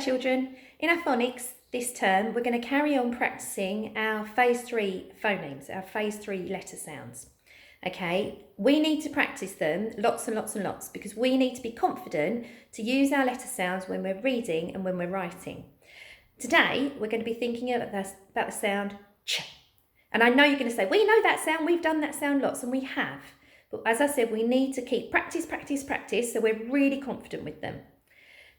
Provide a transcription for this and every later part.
Children, in our phonics this term, we're going to carry on practicing our phase 3 phonemes, our phase 3 letter sounds. Okay, we need to practice them lots and lots and lots because we need to be confident to use our letter sounds when we're reading and when we're writing. Today, we're going to be thinking about the sound ch. And I know you're going to say, we know that sound, we've done that sound lots, and we have. But as I said, we need to keep practice, so we're really confident with them.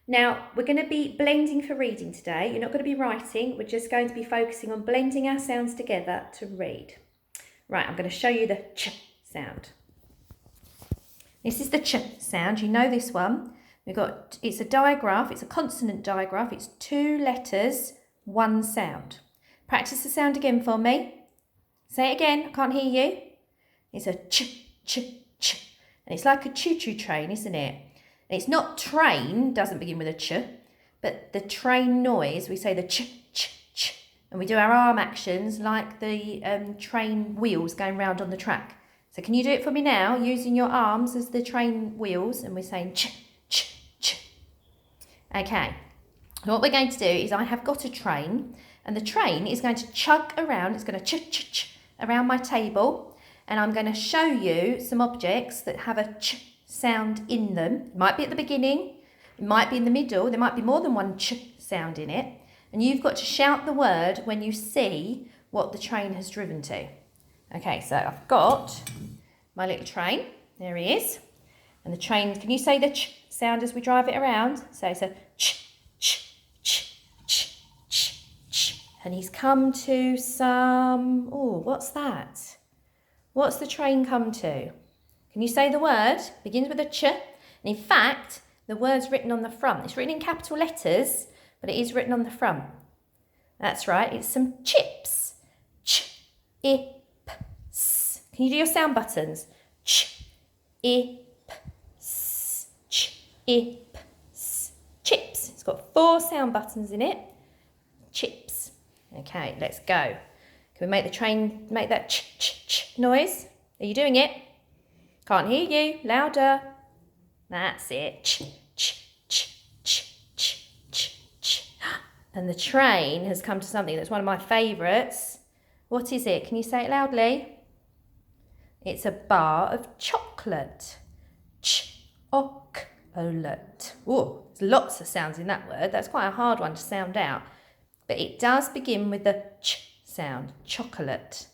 Now, we're going to be blending for reading today. You're not going to be writing. We're just going to be focusing on blending our sounds together to read. Right, I'm going to show you the ch sound. This is the ch sound. You know this one. It's a digraph. It's a consonant digraph. It's 2 letters, 1 sound. Practice the sound again for me. Say it again. I can't hear you. It's a ch, ch, ch. And it's like a choo-choo train, isn't it? It's not train, doesn't begin with a ch, but the train noise, we say the ch, ch, ch, and we do our arm actions like the train wheels going round on the track. So can you do it for me now, using your arms as the train wheels, and we're saying ch, ch, ch. Okay, so what we're going to do is I have got a train, and the train is going to chug around, it's going to ch, ch, ch around my table, and I'm going to show you some objects that have a ch sound in them. It might be at the beginning, it might be in the middle, there might be more than one ch sound in it, and you've got to shout the word when you see what the train has driven to. Okay, so I've got my little train, there he is, and the train, can you say the ch sound as we drive it around? So it's a ch, ch, ch, ch, ch, ch, and he's come to some, oh, what's that? What's the train come to? Can you say the word? Begins with a ch. And in fact, the word's written on the front. It's written in capital letters, but it is written on the front. That's right. It's some chips. Ch, I, p, s. Can you do your sound buttons? Ch, I, p, s. Ch, I, p, s. Chips. It's got 4 sound buttons in it. Chips. Okay, let's go. Can we make the train make that ch, ch, ch noise? Are you doing it? Can't hear you. Louder. That's it. Ch, ch, ch, ch, ch, ch, ch. And the train has come to something that's one of my favourites. What is it? Can you say it loudly? It's a bar of chocolate. Chocolate. Oh, there's lots of sounds in that word. That's quite a hard one to sound out. But it does begin with the ch sound. Chocolate.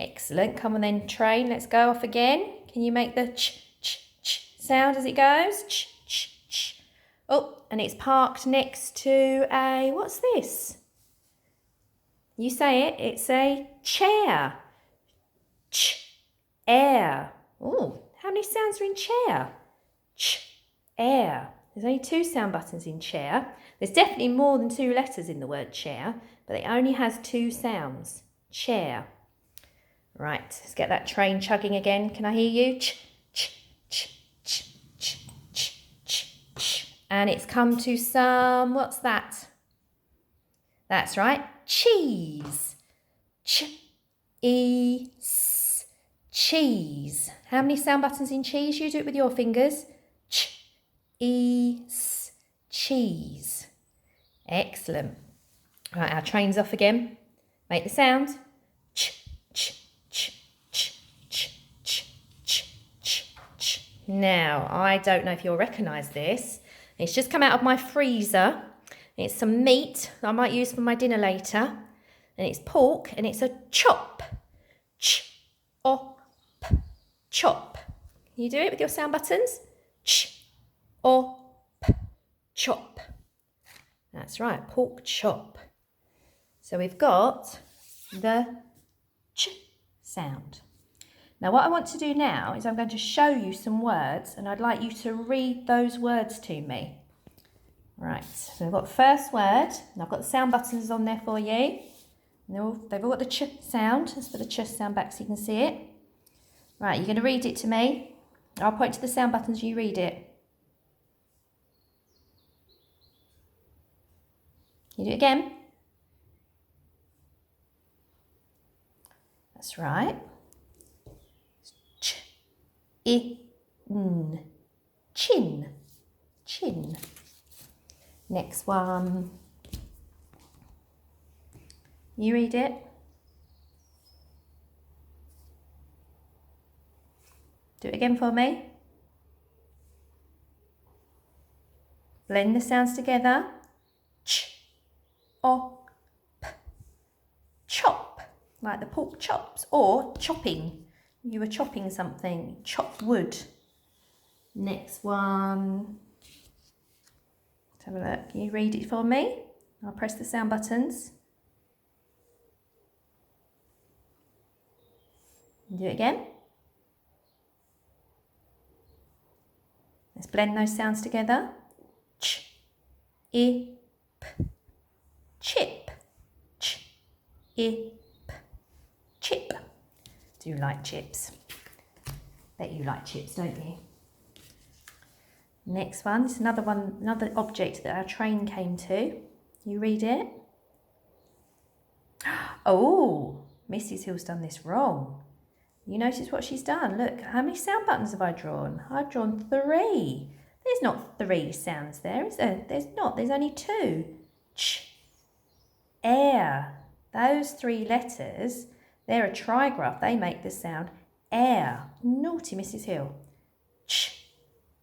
Excellent. Come on then, train. Let's go off again. Can you make the ch, ch, ch sound as it goes? Ch, ch, ch. Oh, and it's parked next to a, what's this? You say it. It's a chair. Ch, air. Oh, how many sounds are in chair? Ch, air. There's only 2 sound buttons in chair. There's definitely more than 2 letters in the word chair, but it only has 2 sounds. Chair. Right, let's get that train chugging again. Can I hear you? Ch, ch, ch, ch, ch, ch, ch, ch. And it's come to some, what's that? That's right, cheese. Ch, e, s, cheese. How many sound buttons in cheese? You do it with your fingers. Ch, e, s, cheese. Excellent. Right, our train's off again. Make the sound. Ch, ch. Now, I don't know if you'll recognise this. It's just come out of my freezer. It's some meat that I might use for my dinner later. And it's pork and it's a chop. Ch-op. Chop. Can you do it with your sound buttons? Ch-op. Chop. That's right, pork chop. So we've got the ch sound. Now what I want to do now is I'm going to show you some words and I'd like you to read those words to me. Right, so we've got the first word and I've got the sound buttons on there for you. And they've all got the ch sound. Let's put the ch sound back so you can see it. Right, you're going to read it to me. I'll point to the sound buttons, you read it. You do it again. That's right. In, chin, chin. Next one. You read it. Do it again for me. Blend the sounds together. Ch, o, p. Chop, like the pork chops, or chopping. You were chopping something. Chop wood. Next one. Let's have a look. Can you read it for me? I'll press the sound buttons. Do it again. Let's blend those sounds together. Ch, I, p. Chip. Ch, I, p. Chip. Do you like chips? Bet you like chips, don't you? Next one. This is another object that our train came to. You read it. Oh, Mrs. Hill's done this wrong. You notice what she's done? Look, how many sound buttons have I drawn? I've drawn 3. There's not 3 sounds there, is there? There's not. There's only 2. Ch, air. Those 3 letters, they're a trigraph. They make the sound air. Naughty Mrs. Hill. Ch,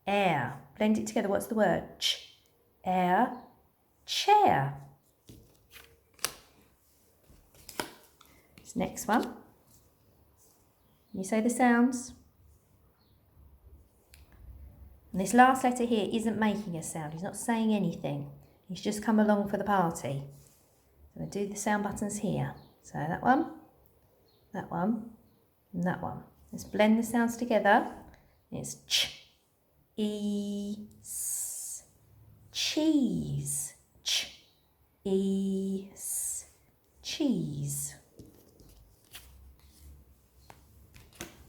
air. Blend it together. What's the word? Ch, air, chair. This next one. You say the sounds. And this last letter here isn't making a sound. He's not saying anything. He's just come along for the party. So I'm going to do the sound buttons here. So that one, and that one. Let's blend the sounds together. It's ch, e, s, cheese. Ch, e, s, cheese.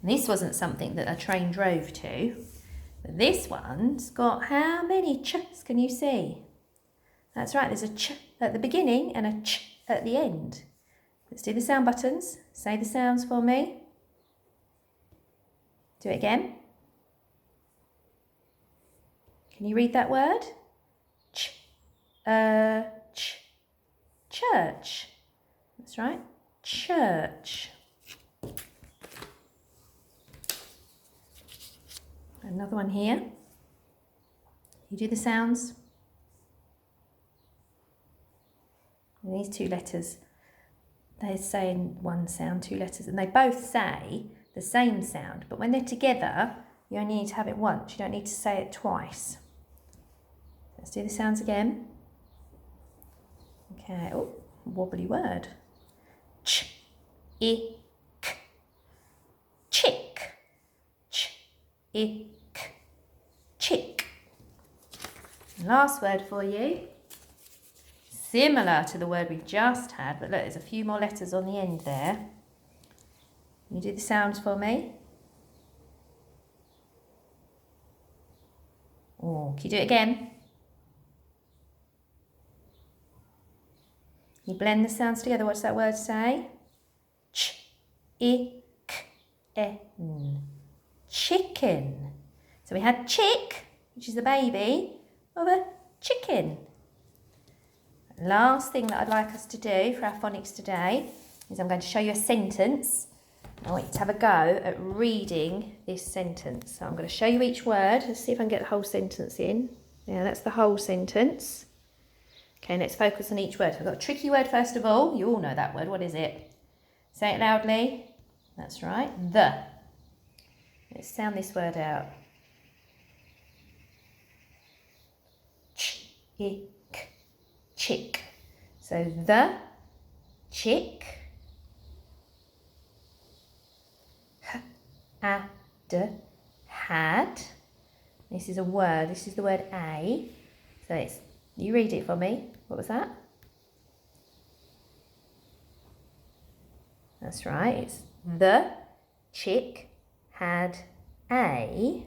This wasn't something that a train drove to, but this one's got how many ch's can you see? That's right, there's a ch at the beginning and a ch at the end. Let's do the sound buttons. Say the sounds for me. Do it again. Can you read that word? Ch, ch, church. That's right, church. Another one here. You do the sounds. And these 2 letters, they're saying one sound, 2 letters, and they both say the same sound, but when they're together, you only need to have it once. You don't need to say it twice. Let's do the sounds again. Okay, oh, wobbly word. Ch, I, k. Chick. Ch, I, k. Chick. Last word for you. Similar to the word we just had, but look, there's a few more letters on the end there. Can you do the sounds for me? Oh, can you do it again? You blend the sounds together. What's that word say? Ch, I, k, n. Chicken. So we had chick, which is the baby of a chicken. Last thing that I'd like us to do for our phonics today is I'm going to show you a sentence. I want you to have a go at reading this sentence. So I'm going to show you each word. Let's see if I can get the whole sentence in. Yeah, that's the whole sentence. Okay, let's focus on each word. So I've got a tricky word first of all. You all know that word. What is it? Say it loudly. That's right. The. Let's sound this word out. Ch, I, k. Chick. So the chick. Had. This is a word. This is the word a. So it's, you read it for me. What was that? That's right. It's the chick had a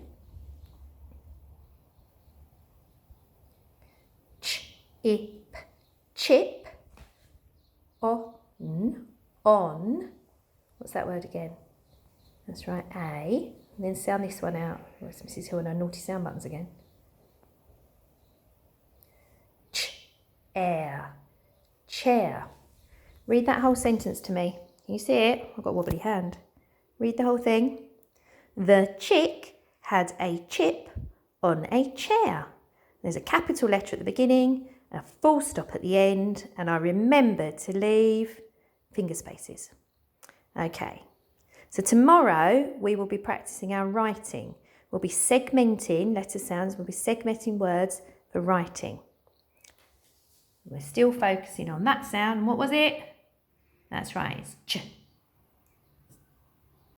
chip on. What's that word again? That's right, a. And then sound this one out. Where's Mrs. Hill and her naughty sound buttons again? Ch, chair. Read that whole sentence to me. Can you see it? I've got a wobbly hand. Read the whole thing. The chick had a chip on a chair. There's a capital letter at the beginning, a full stop at the end, and I remembered to leave finger spaces. Okay, so tomorrow we will be practicing our writing. We'll be segmenting letter sounds, we'll be segmenting words for writing. We're still focusing on that sound. What was it? That's right, it's ch.